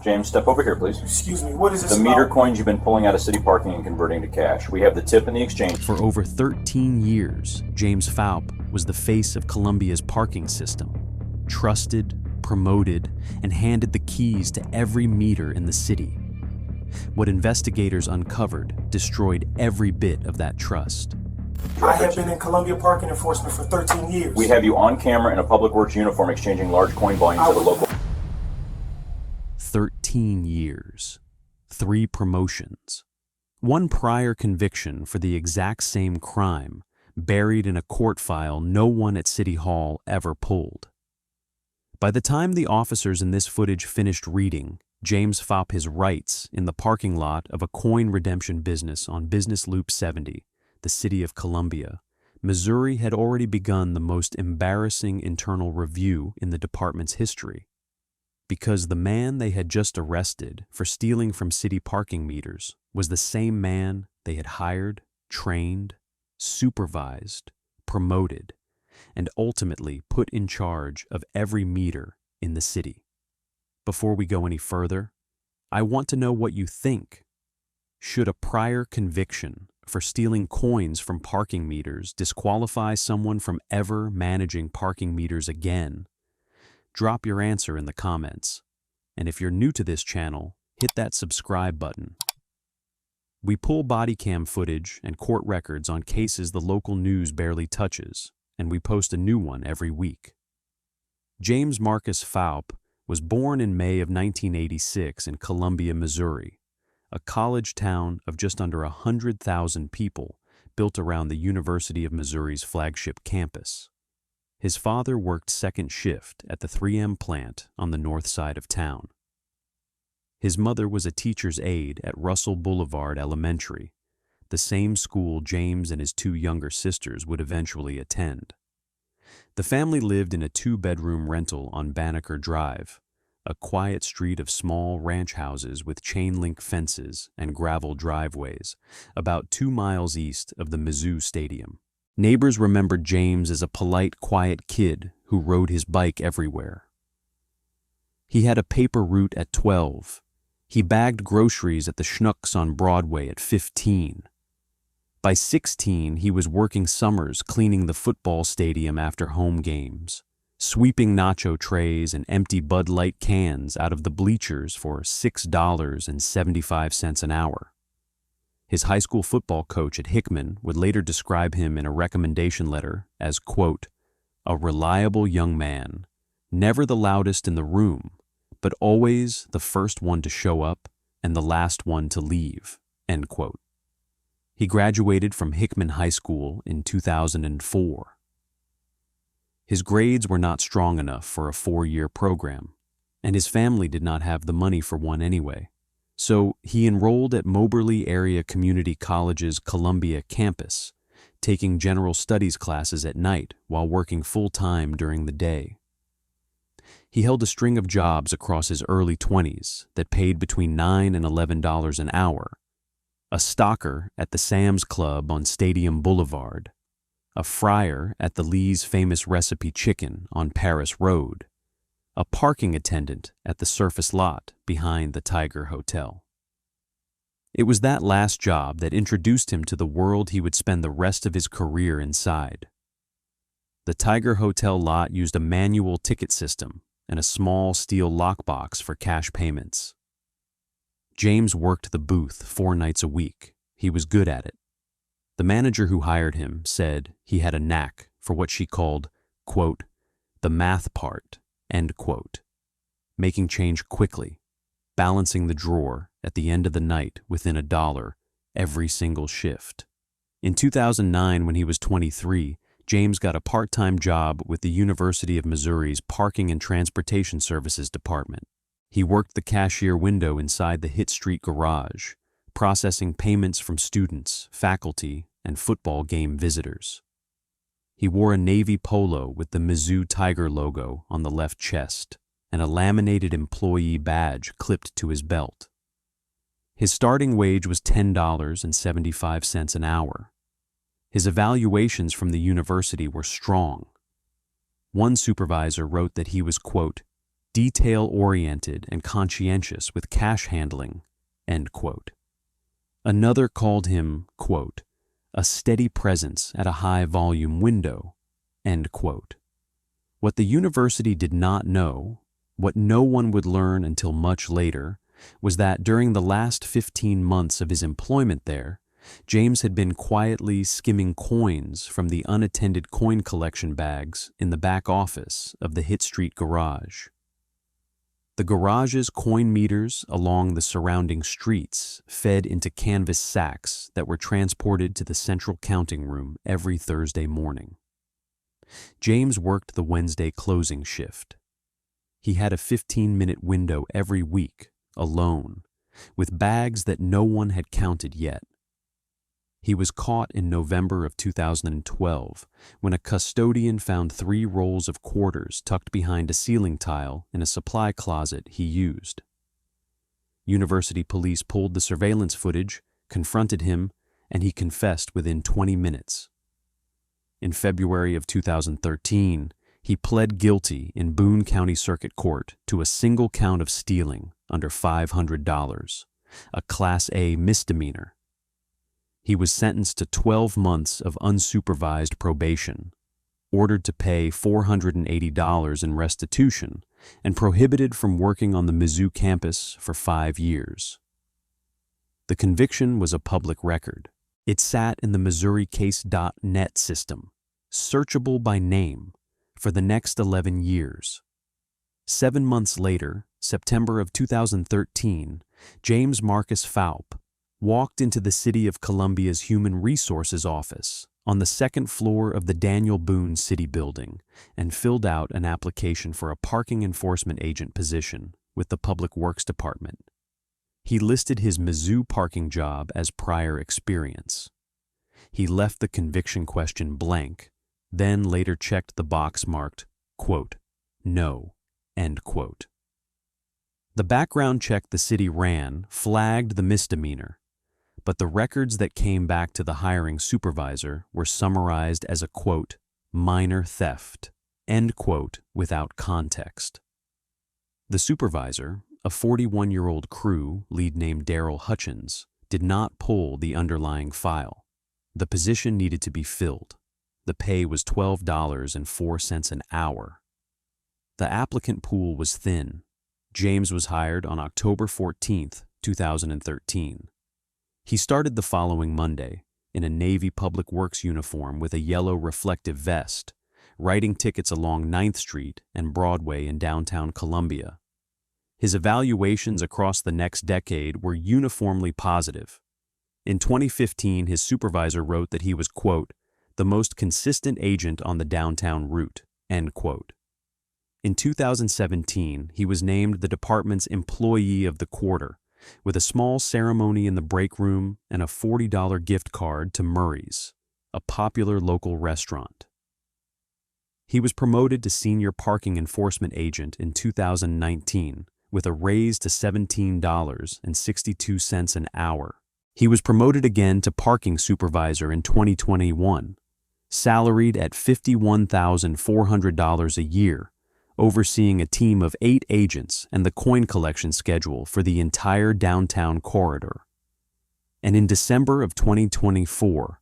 James, step over here, please. Excuse me, what is this The about? meter coins you've been pulling out of city parking and converting to cash. We have the tip and the exchange. For over 13 years, James Faup was the face of Columbia's parking system. Trusted, promoted, and handed the keys to every meter in the city. What investigators uncovered destroyed every bit of that trust. I have been in Columbia parking enforcement for 13 years. We have you on camera in a public works uniform exchanging large coin volumes at a local... 13 years, 3 promotions, 1 prior conviction for the exact same crime buried in a court file no one at City Hall ever pulled. By the time the officers in this footage finished reading James Faup his rights in the parking lot of a coin redemption business on Business Loop 70, the city of Columbia, Missouri had already begun the most embarrassing internal review in the department's history. Because the man they had just arrested for stealing from city parking meters was the same man they had hired, trained, supervised, promoted, and ultimately put in charge of every meter in the city. Before we go any further, I want to know what you think. Should a prior conviction for stealing coins from parking meters disqualify someone from ever managing parking meters again? Drop your answer in the comments. And if you're new to this channel, hit that subscribe button. We pull body cam footage and court records on cases the local news barely touches, and we post a new one every week. James Marcus Faup was born in May of 1986 in Columbia, Missouri, a college town of just under 100,000 people built around the University of Missouri's flagship campus. His father worked second shift at the 3M plant on the north side of town. His mother was a teacher's aide at Russell Boulevard Elementary, the same school James and his 2 younger sisters would eventually attend. The family lived in a 2-bedroom rental on Banneker Drive, a quiet street of small ranch houses with chain-link fences and gravel driveways, about 2 miles east of the Mizzou Stadium. Neighbors remembered James as a polite, quiet kid who rode his bike everywhere. He had a paper route at 12. He bagged groceries at the Schnucks on Broadway at 15. By 16, he was working summers cleaning the football stadium after home games, sweeping nacho trays and empty Bud Light cans out of the bleachers for $6.75 an hour. His high school football coach at Hickman would later describe him in a recommendation letter as, quote, a reliable young man, never the loudest in the room, but always the first one to show up and the last one to leave, end quote. He graduated from Hickman High School in 2004. His grades were not strong enough for a 4-year program, and his family did not have the money for one anyway. So he enrolled at Moberly Area Community College's Columbia campus, taking general studies classes at night while working full-time during the day. He held a string of jobs across his early 20s that paid between $9 and $11 an hour. A stocker at the Sam's Club on Stadium Boulevard, a fryer at the Lee's Famous Recipe Chicken on Paris Road, a parking attendant at the surface lot behind the Tiger Hotel. It was that last job that introduced him to the world he would spend the rest of his career inside. The Tiger Hotel lot used a manual ticket system and a small steel lockbox for cash payments. James worked the booth 4 nights a week. He was good at it. The manager who hired him said he had a knack for what she called, quote, the math part, end quote, making change quickly, balancing the drawer at the end of the night within $1 every single shift. In 2009, when he was 23, James got a part-time job with the University of Missouri's Parking and Transportation Services Department. He worked the cashier window inside the Hitt Street garage, processing payments from students, faculty, and football game visitors. He wore a navy polo with the Mizzou Tiger logo on the left chest and a laminated employee badge clipped to his belt. His starting wage was $10.75 an hour. His evaluations from the university were strong. One supervisor wrote that he was, quote, detail-oriented and conscientious with cash handling, end quote. Another called him, quote, a steady presence at a high-volume window, end quote. What the university did not know, what no one would learn until much later, was that during the last 15 months of his employment there, James had been quietly skimming coins from the unattended coin collection bags in the back office of the Hitt Street garage. The garage's coin meters along the surrounding streets fed into canvas sacks that were transported to the central counting room every Thursday morning. James worked the Wednesday closing shift. He had a 15-minute window every week, alone, with bags that no one had counted yet. He was caught in November of 2012 when a custodian found 3 rolls of quarters tucked behind a ceiling tile in a supply closet he used. University police pulled the surveillance footage, confronted him, and he confessed within 20 minutes. In February of 2013, he pled guilty in Boone County Circuit Court to a single count of stealing under $500, a Class A misdemeanor. He was sentenced to 12 months of unsupervised probation, ordered to pay $480 in restitution, and prohibited from working on the Mizzou campus for 5 years. The conviction was a public record. It sat in the MissouriCase.net system, searchable by name, for the next 11 years. 7 months later, September of 2013, James Marcus Faup walked into the City of Columbia's Human Resources office on the 2nd floor of the Daniel Boone City Building and filled out an application for a parking enforcement agent position with the Public Works Department. He listed his Mizzou parking job as prior experience. He left the conviction question blank, then later checked the box marked, quote, no, end quote. The background check the city ran flagged the misdemeanor, but the records that came back to the hiring supervisor were summarized as a, quote, minor theft, end quote, without context. The supervisor, a 41-year-old crew lead named Daryl Hutchins, did not pull the underlying file. The position needed to be filled. The pay was $12.04 an hour. The applicant pool was thin. James was hired on October 14, 2013. He started the following Monday in a Navy Public Works uniform with a yellow reflective vest, writing tickets along 9th Street and Broadway in downtown Columbia. His evaluations across the next decade were uniformly positive. In 2015, his supervisor wrote that he was, quote, the most consistent agent on the downtown route, end quote. In 2017, he was named the department's Employee of the Quarter, with a small ceremony in the break room and a $40 gift card to Murray's, a popular local restaurant. He was promoted to Senior Parking Enforcement Agent in 2019, with a raise to $17.62 an hour. He was promoted again to Parking Supervisor in 2021, salaried at $51,400 a year, overseeing a team of 8 agents and the coin collection schedule for the entire downtown corridor. And in December of 2024,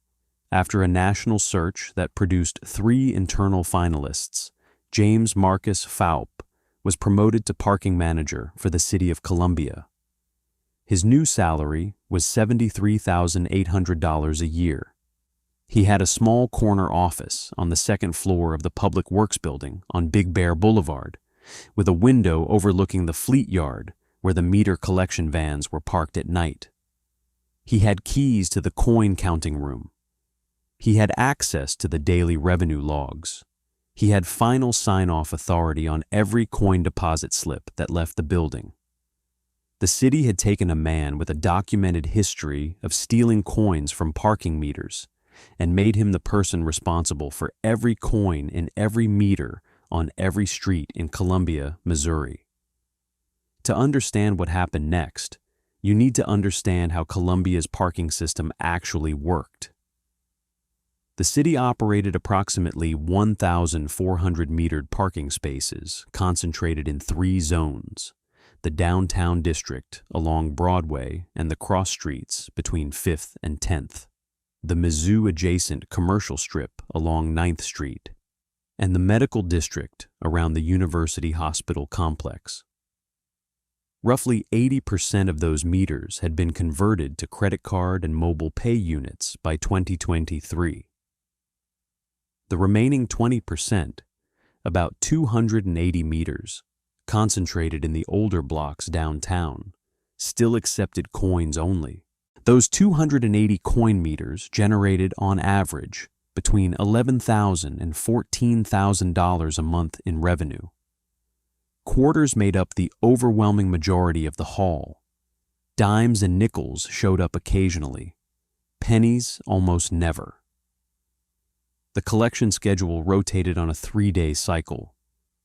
after a national search that produced 3 internal finalists, James Marcus Faup was promoted to parking manager for the City of Columbia. His new salary was $73,800 a year. He had a small corner office on the 2nd floor of the Public Works building on Big Bear Boulevard, with a window overlooking the fleet yard where the meter collection vans were parked at night. He had keys to the coin counting room. He had access to the daily revenue logs. He had final sign-off authority on every coin deposit slip that left the building. The city had taken a man with a documented history of stealing coins from parking meters and made him the person responsible for every coin in every meter on every street in Columbia, Missouri. To understand what happened next, you need to understand how Columbia's parking system actually worked. The city operated approximately 1,400 metered parking spaces concentrated in 3 zones: the downtown district along Broadway and the cross streets between 5th and 10th, the Mizzou-adjacent commercial strip along 9th Street, and the medical district around the University Hospital complex. Roughly 80% of those meters had been converted to credit card and mobile pay units by 2023. The remaining 20%, about 280 meters, concentrated in the older blocks downtown, still accepted coins only. Those 280 coin meters generated, on average, between $11,000 and $14,000 a month in revenue. Quarters made up the overwhelming majority of the haul. Dimes and nickels showed up occasionally. Pennies almost never. The collection schedule rotated on a 3-day cycle.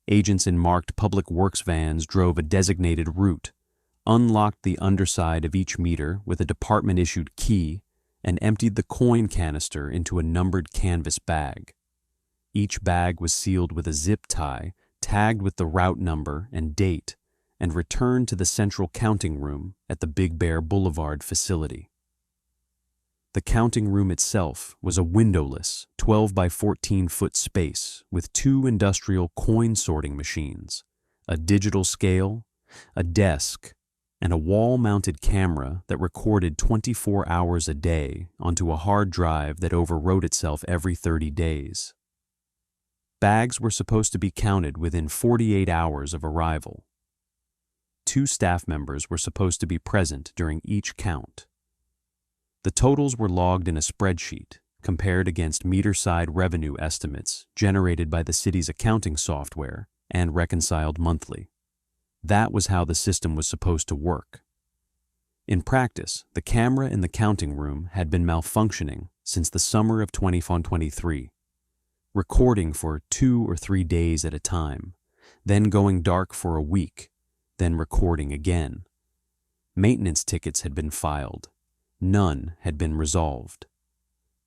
Agents in marked public works vans drove a designated route, unlocked the underside of each meter with a department-issued key, and emptied the coin canister into a numbered canvas bag. Each bag was sealed with a zip tie, tagged with the route number and date, and returned to the central counting room at the Big Bear Boulevard facility. The counting room itself was a windowless 12 by 14-foot space with 2 industrial coin sorting machines, a digital scale, a desk, and a wall-mounted camera that recorded 24 hours a day onto a hard drive that overwrote itself every 30 days. Bags were supposed to be counted within 48 hours of arrival. 2 staff members were supposed to be present during each count. The totals were logged in a spreadsheet, compared against meter-side revenue estimates generated by the city's accounting software and reconciled monthly. That was how the system was supposed to work. In practice, the camera in the counting room had been malfunctioning since the summer of 2023, recording for 2 or 3 days at a time, then going dark for a week, then recording again. Maintenance tickets had been filed. None had been resolved.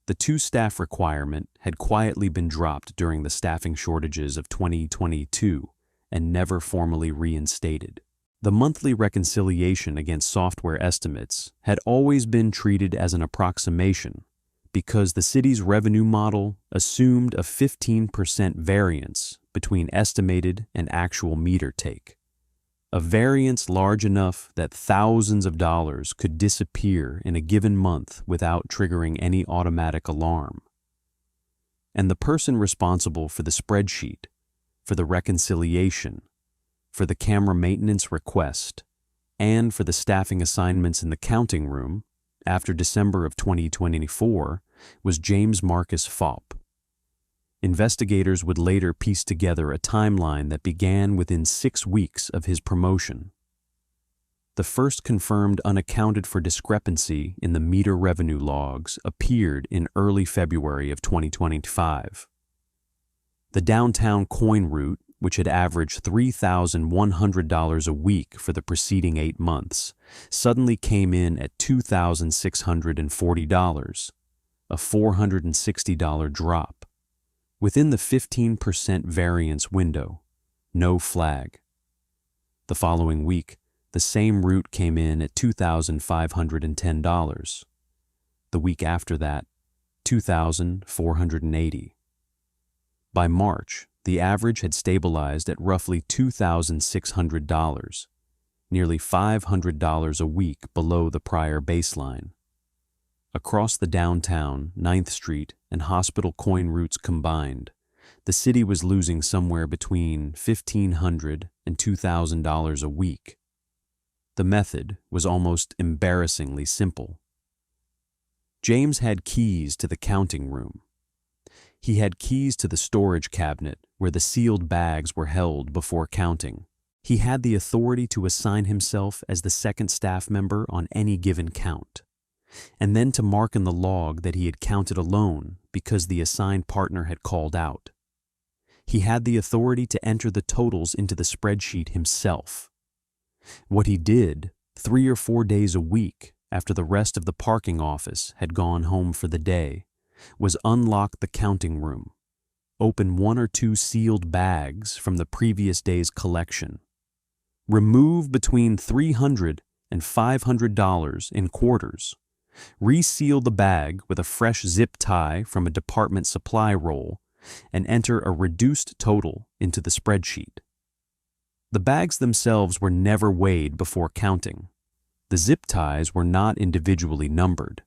The 2 staff requirement had quietly been dropped during the staffing shortages of 2022 and never formally reinstated. The monthly reconciliation against software estimates had always been treated as an approximation because the city's revenue model assumed a 15% variance between estimated and actual meter take. A variance large enough that thousands of dollars could disappear in a given month without triggering any automatic alarm. And the person responsible for the spreadsheet, for the reconciliation, for the camera maintenance request, and for the staffing assignments in the counting room after December of 2024 was James Marcus Faup. Investigators would later piece together a timeline that began within 6 weeks of his promotion. The first confirmed unaccounted-for discrepancy in the meter revenue logs appeared in early February of 2025. The downtown coin route, which had averaged $3,100 a week for the preceding 8 months, suddenly came in at $2,640, a $460 drop. Within the 15% variance window, no flag. The following week, the same route came in at $2,510. The week after that, $2,480. By March, the average had stabilized at roughly $2,600, nearly $500 a week below the prior baseline. Across the downtown, 9th Street, and hospital coin routes combined, the city was losing somewhere between $1,500 and $2,000 a week. The method was almost embarrassingly simple. James had keys to the counting room. He had keys to the storage cabinet where the sealed bags were held before counting. He had the authority to assign himself as the second staff member on any given count, and then to mark in the log that he had counted alone because the assigned partner had called out. He had the authority to enter the totals into the spreadsheet himself. What he did 3 or 4 days a week after the rest of the parking office had gone home for the day was unlock the counting room, open one or two sealed bags from the previous day's collection, remove between $300 and $500 in quarters, reseal the bag with a fresh zip tie from a department supply roll, and enter a reduced total into the spreadsheet. The bags themselves were never weighed before counting. The zip ties were not individually numbered.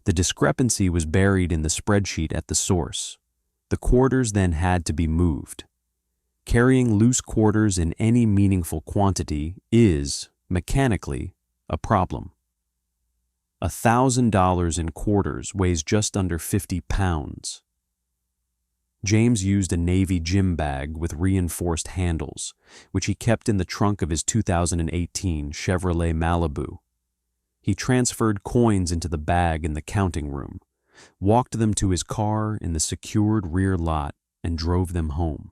The discrepancy was buried in the spreadsheet at the source. The quarters then had to be moved. Carrying loose quarters in any meaningful quantity is, mechanically, a problem. $1,000 in quarters weighs just under 50 pounds. James used a navy gym bag with reinforced handles, which he kept in the trunk of his 2018 Chevrolet Malibu. He transferred coins into the bag in the counting room, walked them to his car in the secured rear lot, and drove them home.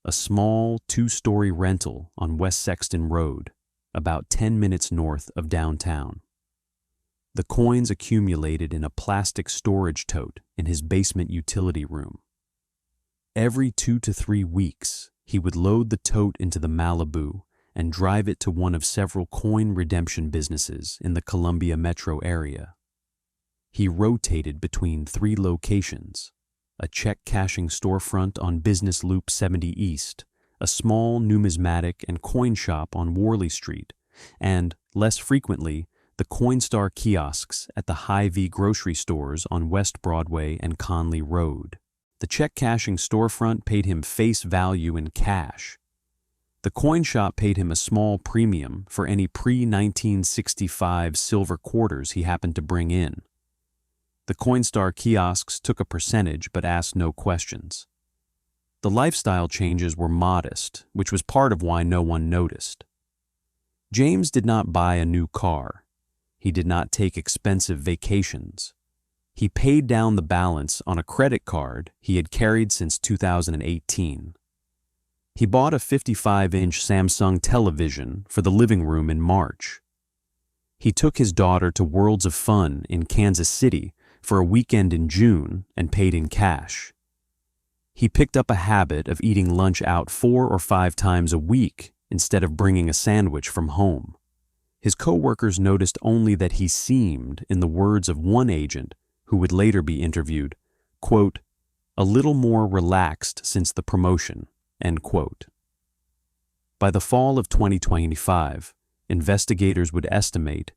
A small two-story rental on West Sexton Road, about 10 minutes north of downtown. The coins accumulated in a plastic storage tote in his basement utility room. Every 2 to 3 weeks, he would load the tote into the Malibu and drive it to one of several coin redemption businesses in the Columbia metro area. He rotated between 3 locations: a check-cashing storefront on Business Loop 70 East, a small numismatic and coin shop on Worley Street, and, less frequently, the Coinstar kiosks at the Hy-Vee grocery stores on West Broadway and Conley Road. The check-cashing storefront paid him face value in cash. The coin shop paid him a small premium for any pre-1965 silver quarters he happened to bring in. The Coinstar kiosks took a percentage but asked no questions. The lifestyle changes were modest, which was part of why no one noticed. James did not buy a new car. He did not take expensive vacations. He paid down the balance on a credit card he had carried since 2018. He bought a 55-inch Samsung television for the living room in March. He took his daughter to Worlds of Fun in Kansas City for a weekend in June and paid in cash. He picked up a habit of eating lunch out 4 or 5 times a week instead of bringing a sandwich from home. His co-workers noticed only that he seemed, in the words of one agent who would later be interviewed, quote, "a little more relaxed since the promotion," end quote. By the fall of 2025, investigators would estimate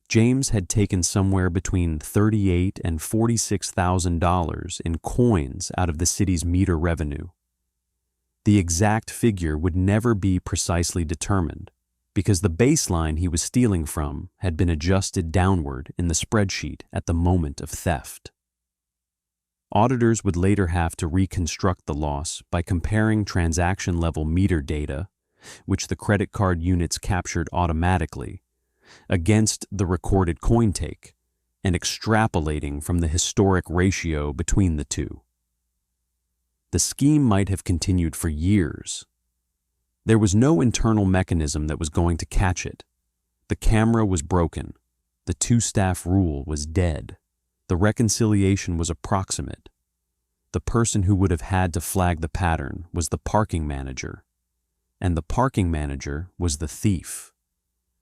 James had taken somewhere between $38,000 and $46,000 in coins out of the city's meter revenue. The exact figure would never be precisely determined because the baseline he was stealing from had been adjusted downward in the spreadsheet at the moment of theft. Auditors would later have to reconstruct the loss by comparing transaction-level meter data, which the credit card units captured automatically, against the recorded coin take, and extrapolating from the historic ratio between the two. The scheme might have continued for years. There was no internal mechanism that was going to catch it. The camera was broken. The two-staff rule was dead. The reconciliation was approximate. The person who would have had to flag the pattern was the parking manager, and the parking manager was the thief.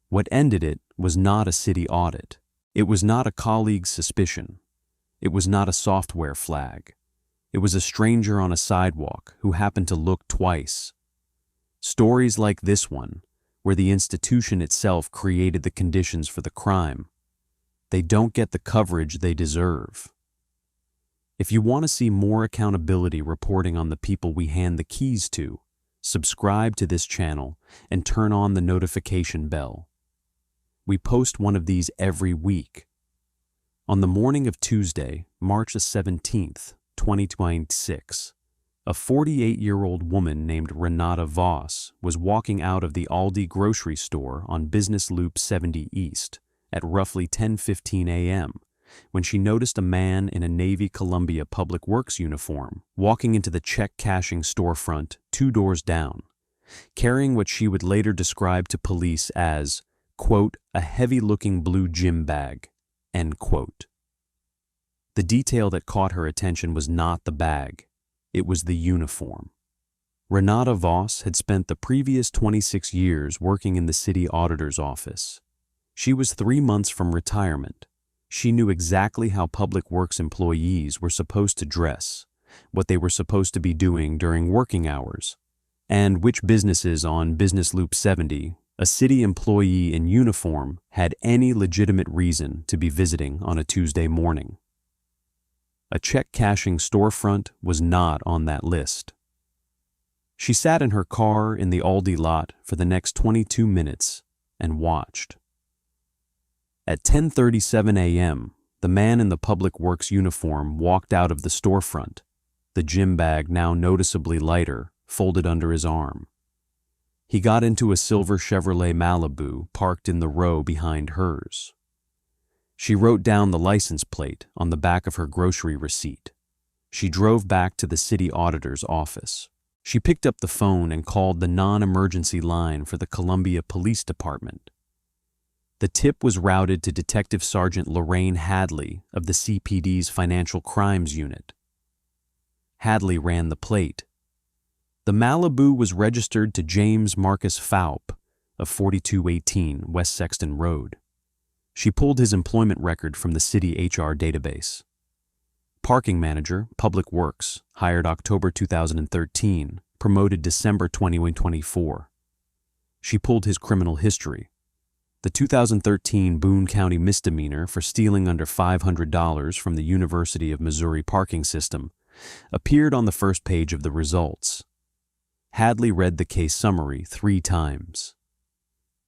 What ended it was not a city audit. It was not a colleague's suspicion. It was not a software flag. It was a stranger on a sidewalk who happened to look twice. Stories like this one, where the institution itself created the conditions for the crime, they don't get the coverage they deserve. If you want to see more accountability reporting on the people we hand the keys to, subscribe to this channel and turn on the notification bell. We post one of these every week. On the morning of Tuesday, March 17th, 2026, a 48-year-old woman named Renata Voss was walking out of the Aldi grocery store on Business Loop 70 East at roughly 10:15 a.m. when she noticed a man in a Navy Columbia Public Works uniform walking into the check-cashing storefront 2 doors down, carrying what she would later describe to police as, quote, "a heavy-looking blue gym bag," end quote. The detail that caught her attention was not the bag. It was the uniform. Renata Voss had spent the previous 26 years working in the city auditor's office. She was 3 months from retirement. She knew exactly how public works employees were supposed to dress, what they were supposed to be doing during working hours, and which businesses on Business Loop 70 a city employee in uniform had any legitimate reason to be visiting on a Tuesday morning. A check-cashing storefront was not on that list. She sat in her car in the Aldi lot for the next 22 minutes and watched. At 10:37 a.m., the man in the public works uniform walked out of the storefront, the gym bag now noticeably lighter, folded under his arm. He got into a silver Chevrolet Malibu parked in the row behind hers. She wrote down the license plate on the back of her grocery receipt. She drove back to the city auditor's office. She picked up the phone and called the non-emergency line for the Columbia Police Department. The tip was routed to Detective Sergeant Lorraine Hadley of the CPD's Financial Crimes Unit. Hadley ran the plate. The Malibu was registered to James Marcus Faup of 4218 West Sexton Road. She pulled his employment record from the city HR database. Parking manager, Public Works, hired October 2013, promoted December 2024. She pulled his criminal history. The 2013 Boone County misdemeanor for stealing under $500 from the University of Missouri parking system appeared on the first page of the results. Hadley read the case summary 3 times.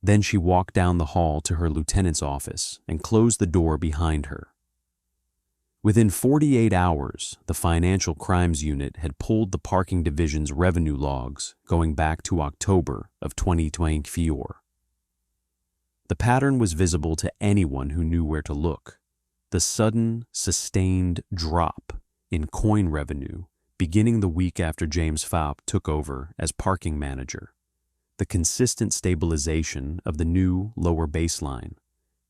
Then she walked down the hall to her lieutenant's office and closed the door behind her. Within 48 hours, the Financial Crimes Unit had pulled the Parking Division's revenue logs going back to October of 2024. The pattern was visible to anyone who knew where to look. The sudden, sustained drop in coin revenue beginning the week after James Faup took over as parking manager, the consistent stabilization of the new lower baseline,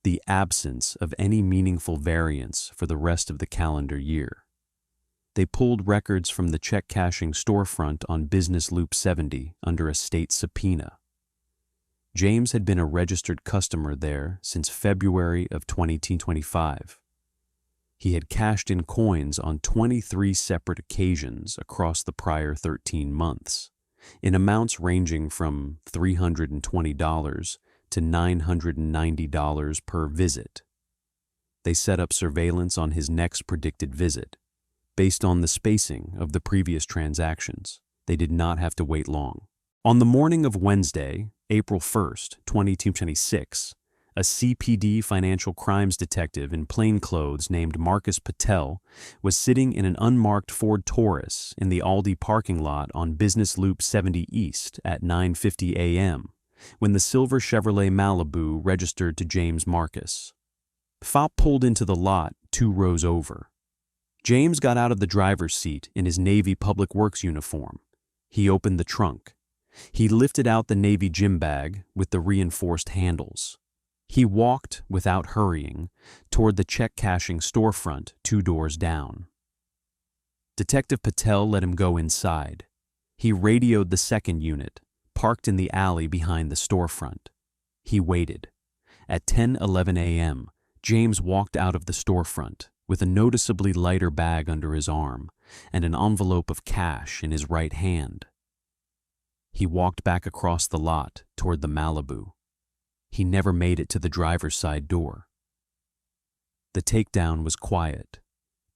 the absence of any meaningful variance for the rest of the calendar year. They pulled records from the check-cashing storefront on Business Loop 70 under a state subpoena. James had been a registered customer there since February of 2025. He had cashed in coins on 23 separate occasions across the prior 13 months, in amounts ranging from $320 to $990 per visit. They set up surveillance on his next predicted visit. Based on the spacing of the previous transactions, they did not have to wait long. On the morning of Wednesday, April 1st, 2026, a CPD financial crimes detective in plain clothes named Marcus Patel was sitting in an unmarked Ford Taurus in the Aldi parking lot on Business Loop 70 East at 9:50 a.m. when the silver Chevrolet Malibu registered to James Marcus. Faup pulled into the lot 2 rows over. James got out of the driver's seat in his Navy Public Works uniform. He opened the trunk. He lifted out the Navy gym bag with the reinforced handles. He walked, without hurrying, toward the check-cashing storefront 2 doors down. Detective Patel let him go inside. He radioed the second unit, parked in the alley behind the storefront. He waited. At 10:11 a.m., James walked out of the storefront with a noticeably lighter bag under his arm and an envelope of cash in his right hand. He walked back across the lot toward the Malibu. He never made it to the driver's side door. The takedown was quiet.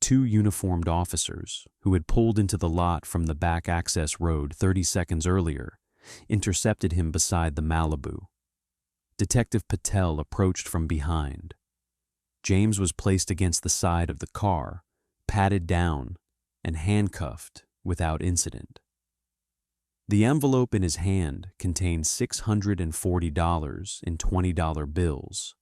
2 uniformed officers, who had pulled into the lot from the back access road 30 seconds earlier, intercepted him beside the Malibu. Detective Patel approached from behind. James was placed against the side of the car, patted down, and handcuffed without incident. The envelope in his hand contained $640 in $20 bills.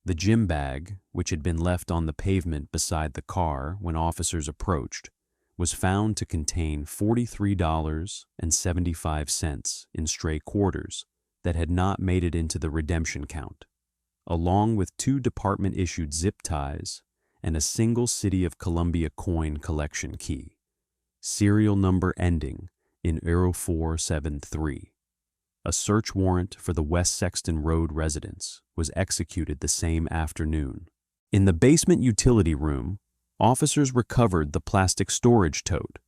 The gym bag, which had been left on the pavement beside the car when officers approached, was found to contain $43.75 in stray quarters that had not made it into the redemption count, along with 2 department-issued zip ties and a single City of Columbia coin collection key, serial number ending in 0473. A search warrant for the West Sexton Road residence was executed the same afternoon. In the basement utility room, officers recovered the plastic storage tote,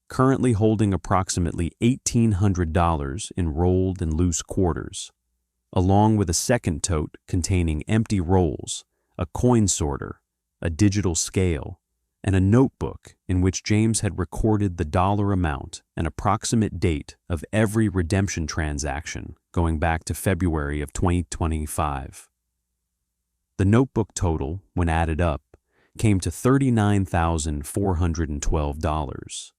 currently holding approximately $1,800 in rolled and loose quarters, along with a second tote containing empty rolls, a coin sorter, a digital scale, and a notebook in which James had recorded the dollar amount and approximate date of every redemption transaction going back to February of 2025. The notebook total, when added up, came to $39,412.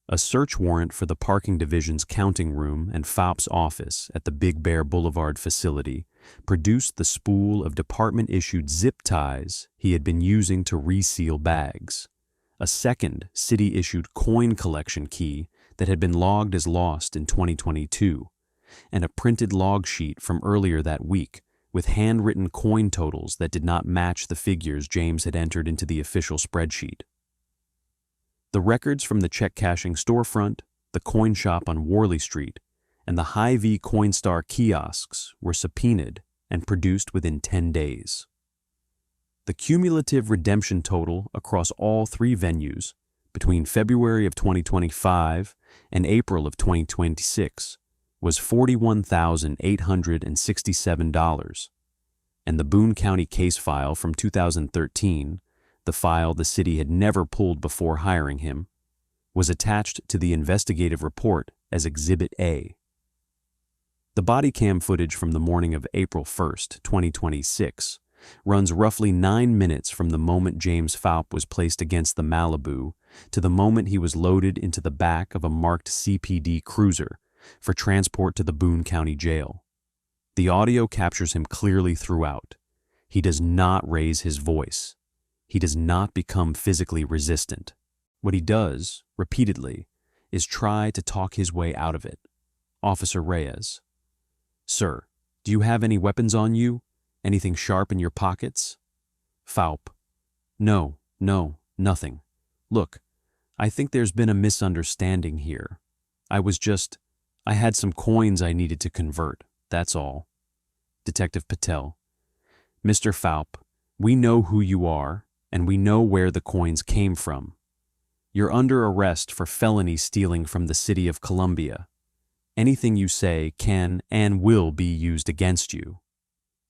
A search warrant for the parking division's counting room and Faup's office at the Big Bear Boulevard facility produced the spool of department-issued zip ties he had been using to reseal bags, a second city-issued coin collection key that had been logged as lost in 2022, and a printed log sheet from earlier that week with handwritten coin totals that did not match the figures James had entered into the official spreadsheet. The records from the check-cashing storefront, the coin shop on Worley Street, and the Hy-Vee Coinstar kiosks were subpoenaed and produced within 10 days. The cumulative redemption total across all three venues between February of 2025 and April of 2026 was $41,867, and the Boone County case file from 2013, the file the city had never pulled before hiring him, was attached to the investigative report as Exhibit A. The body cam footage from the morning of April 1st, 2026, runs roughly 9 minutes from the moment James Faup was placed against the Malibu to the moment he was loaded into the back of a marked CPD cruiser for transport to the Boone County Jail. The audio captures him clearly throughout. He does not raise his voice. He does not become physically resistant. What he does, repeatedly, is try to talk his way out of it. Officer Reyes: "Sir, do you have any weapons on you? Anything sharp in your pockets?" Faup: No, nothing. Look, I think there's been a misunderstanding here. I had some coins I needed to convert, that's all." Detective Patel: "Mr. Faup, we know who you are, and we know where the coins came from. You're under arrest for felony stealing from the City of Columbia. Anything you say can and will be used against you."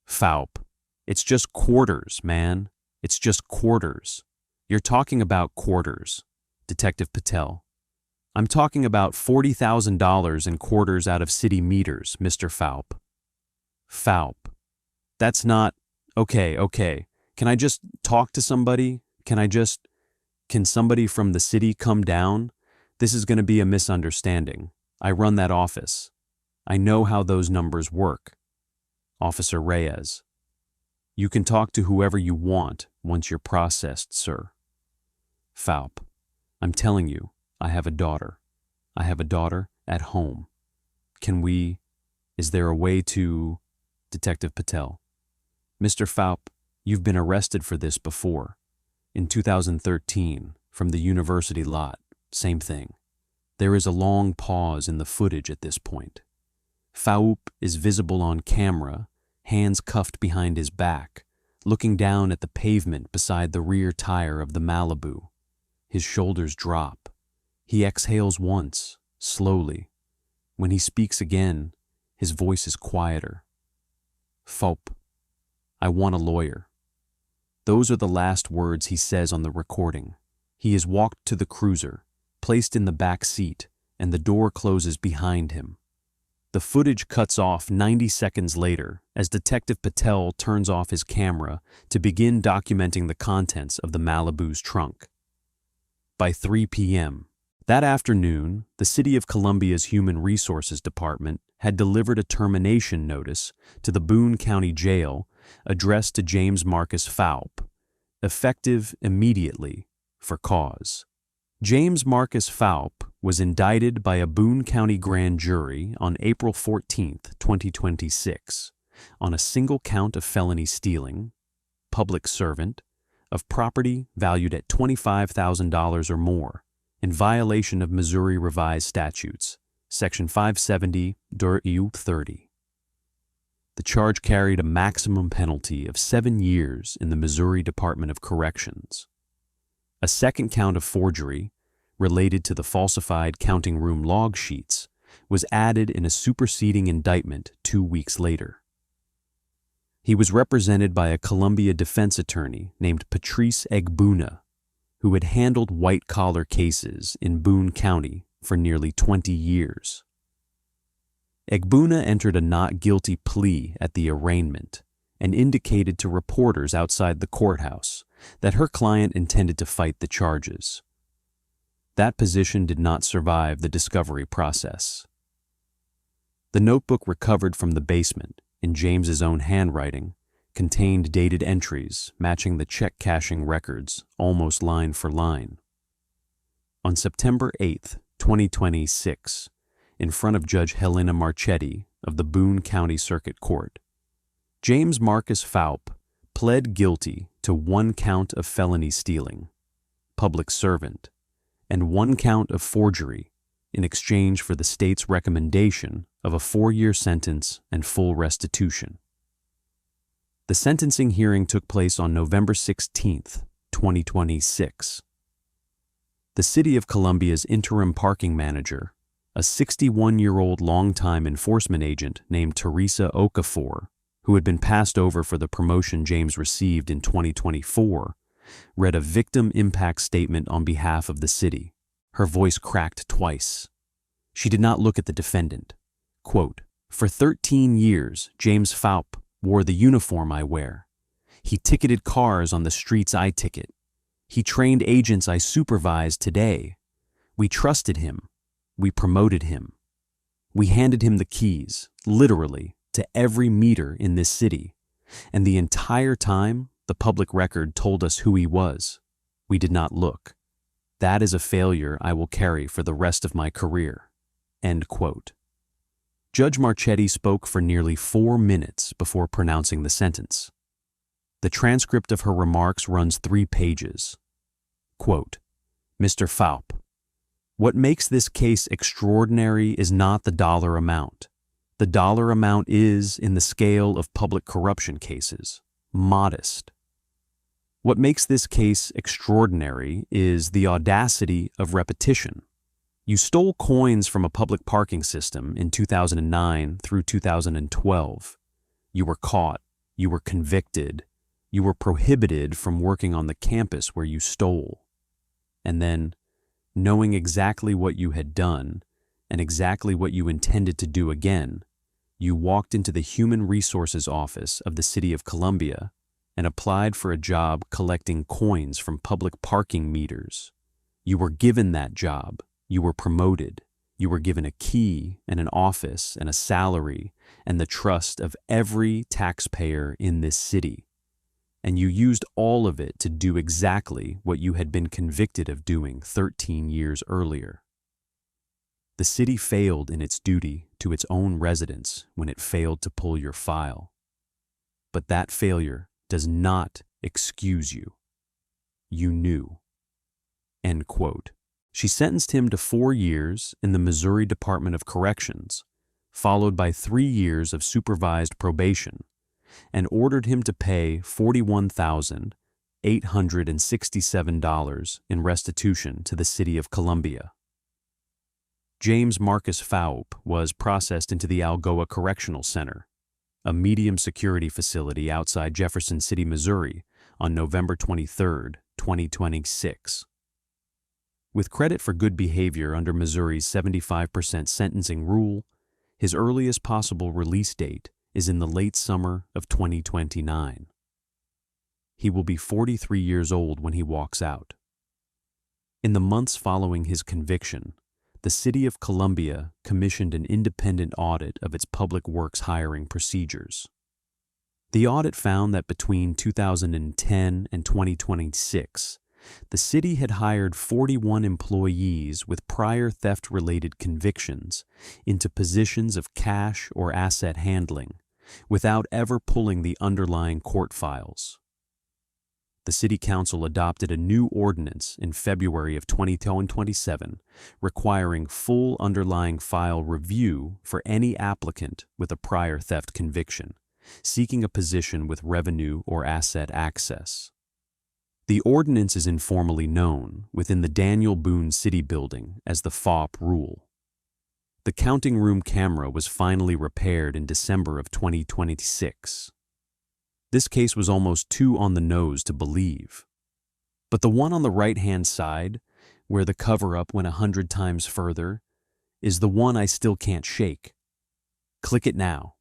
Faup: "It's just quarters, man. It's just quarters." "You're talking about quarters." Detective Patel: "I'm talking about $40,000 in quarters out of city meters, Mr. Faup." Faup: "That's not... Okay. Can I just talk to somebody? Can somebody from the city come down? This is going to be a misunderstanding. I run that office. I know how those numbers work." Officer Reyes: "You can talk to whoever you want once you're processed, sir." Faup: "I'm telling you, I have a daughter. I have a daughter at home. Is there a way to..." Detective Patel: "Mr. Faup, you've been arrested for this before. In 2013, from the university lot, same thing." There is a long pause in the footage at this point. Faup is visible on camera, hands cuffed behind his back, looking down at the pavement beside the rear tire of the Malibu. His shoulders drop. He exhales once, slowly. When he speaks again, his voice is quieter. "Faup, I want a lawyer." Those are the last words he says on the recording. He is walked to the cruiser, placed in the back seat, and the door closes behind him. The footage cuts off 90 seconds later as Detective Patel turns off his camera to begin documenting the contents of the Malibu's trunk. By 3 p.m. that afternoon, the City of Columbia's Human Resources Department had delivered a termination notice to the Boone County Jail addressed to James Marcus Faup, effective immediately for cause. James Marcus Faup was indicted by a Boone County grand jury on April 14, 2026, on a single count of felony stealing, public servant, of property valued at $25,000 or more, in violation of Missouri Revised Statutes, Section 570 30. The charge carried a maximum penalty of 7 years in the Missouri Department of Corrections. A second count of forgery, related to the falsified counting room log sheets, was added in a superseding indictment 2 weeks later. He was represented by a Columbia defense attorney named Patrice Egbuna, who had handled white-collar cases in Boone County for nearly 20 years. Egbuna entered a not guilty plea at the arraignment and indicated to reporters outside the courthouse that her client intended to fight the charges. That position did not survive the discovery process. The notebook recovered from the basement, in James's own handwriting, contained dated entries matching the check cashing records almost line for line. On September 8, 2026, in front of Judge Helena Marchetti of the Boone County Circuit Court, James Marcus Faup pled guilty to 1 count of felony stealing, public servant, and 1 count of forgery in exchange for the state's recommendation of a 4-year sentence and full restitution. The sentencing hearing took place on November 16, 2026. The City of Columbia's interim parking manager, a 61-year-old longtime enforcement agent named Teresa Okafor, who had been passed over for the promotion James received in 2024, read a victim impact statement on behalf of the city. Her voice cracked twice. She did not look at the defendant. Quote, "For 13 years, James Faup wore the uniform I wear. He ticketed cars on the streets I ticket. He trained agents I supervise today. We trusted him. We promoted him. We handed him the keys, literally, to every meter in this city. And the entire time, the public record told us who he was. We did not look. That is a failure I will carry for the rest of my career." End quote. Judge Marchetti spoke for nearly 4 minutes before pronouncing the sentence. The transcript of her remarks runs 3 pages. Quote, "Mr. Faup, what makes this case extraordinary is not the dollar amount. The dollar amount is, in the scale of public corruption cases, modest. What makes this case extraordinary is the audacity of repetition. You stole coins from a public parking system in 2009 through 2012. You were caught. You were convicted. You were prohibited from working on the campus where you stole. And then, knowing exactly what you had done and exactly what you intended to do again, you walked into the Human Resources Office of the City of Columbia and applied for a job collecting coins from public parking meters. You were given that job. You were promoted. You were given a key and an office and a salary and the trust of every taxpayer in this city. And you used all of it to do exactly what you had been convicted of doing 13 years earlier. The city failed in its duty to its own residents when it failed to pull your file. But that failure does not excuse you. You knew." End quote. She sentenced him to 4 years in the Missouri Department of Corrections, followed by 3 years of supervised probation, and ordered him to pay $41,867 in restitution to the City of Columbia. James Marcus Faup was processed into the Algoa Correctional Center, a medium-security facility outside Jefferson City, Missouri, on November 23, 2026. With credit for good behavior under Missouri's 75% sentencing rule, his earliest possible release date is in the late summer of 2029. He will be 43 years old when he walks out. In the months following his conviction, the City of Columbia commissioned an independent audit of its public works hiring procedures. The audit found that between 2010 and 2026, the city had hired 41 employees with prior theft-related convictions into positions of cash or asset handling without ever pulling the underlying court files. the City Council adopted a new ordinance in February of 2027 requiring full underlying file review for any applicant with a prior theft conviction, seeking a position with revenue or asset access. The ordinance is informally known within the Daniel Boone City Building as the Faup Rule. The counting room camera was finally repaired in December of 2026. This case was almost too on the nose to believe. But the one on the right-hand side, where the cover-up went 100 times further, is the one I still can't shake. Click it now.